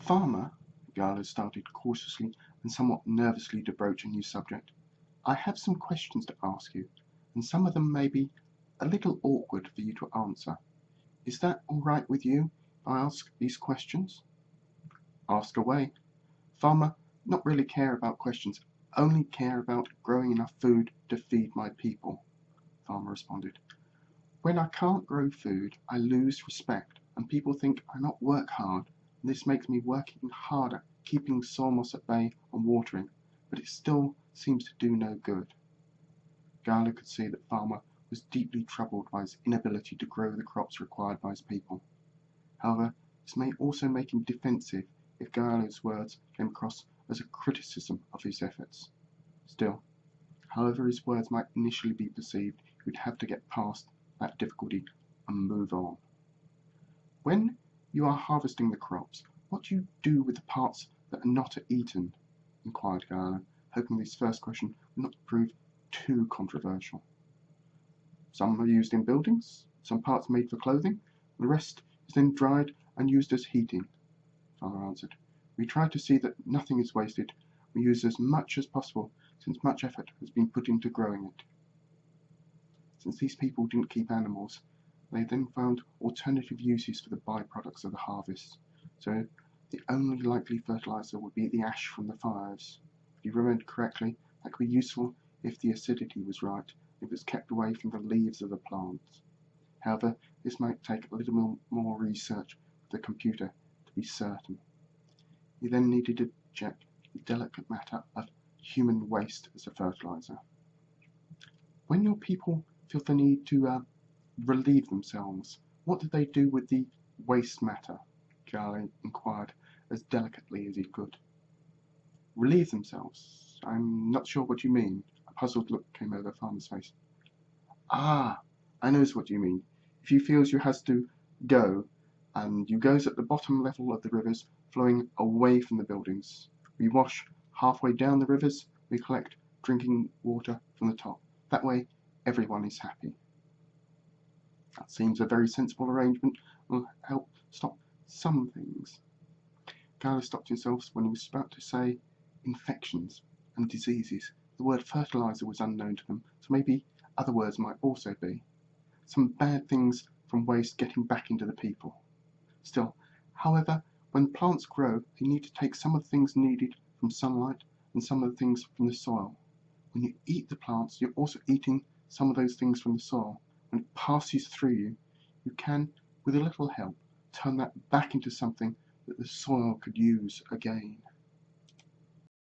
Farmer, Gala started cautiously and somewhat nervously to broach a new subject, I have some questions to ask you, and some of them may be a little awkward for you to answer. Is that all right with you if I ask these questions? Ask away. Farmer, not really care about questions, only care about growing enough food to feed my people, Farmer responded. When I can't grow food, I lose respect, and people think I not work hard, and this makes me working harder, keeping soil moss at bay and watering, but it still seems to do no good. Gala could see that Farmer was deeply troubled by his inability to grow the crops required by his people. However, this may also make him defensive if Gala's words came across as a criticism of his efforts. Still, however his words might initially be perceived, he would have to get past that difficulty and move on. When you are harvesting the crops, what do you do with the parts that are not eaten? Inquired Gala, hoping this first question would not prove too controversial. Some are used in buildings, some parts made for clothing, the rest is then dried and used as heating, Farmer answered. We try to see that nothing is wasted. We use as much as possible, since much effort has been put into growing it. Since these people didn't keep animals, they then found alternative uses for the byproducts of the harvest, so the only likely fertilizer would be the ash from the fires. If you remembered correctly, that could be useful if the acidity was right, if it was kept away from the leaves of the plants. However, this might take a little more research with the computer to be certain. You then needed to check the delicate matter of human waste as a fertilizer. When your people feel the need to relieve themselves, what do they do with the waste matter? Gala inquired as delicately as he could. Relieve themselves? I'm not sure what you mean. A puzzled look came over Farmer's face. Ah, I knows what you mean. If you feels you has to go, and you goes at the bottom level of the rivers, flowing away from the buildings. We wash halfway down the rivers, we collect drinking water from the top. That way, everyone is happy. That seems a very sensible arrangement, will help stop some things. Gala stopped himself when he was about to say infections and diseases. The word fertilizer was unknown to them, so maybe other words might also be. Some bad things from waste getting back into the people. Still, however, when plants grow, they need to take some of the things needed from sunlight and some of the things from the soil. When you eat the plants, you're also eating some of those things from the soil. When it passes through you, you can, with a little help, turn that back into something that the soil could use again.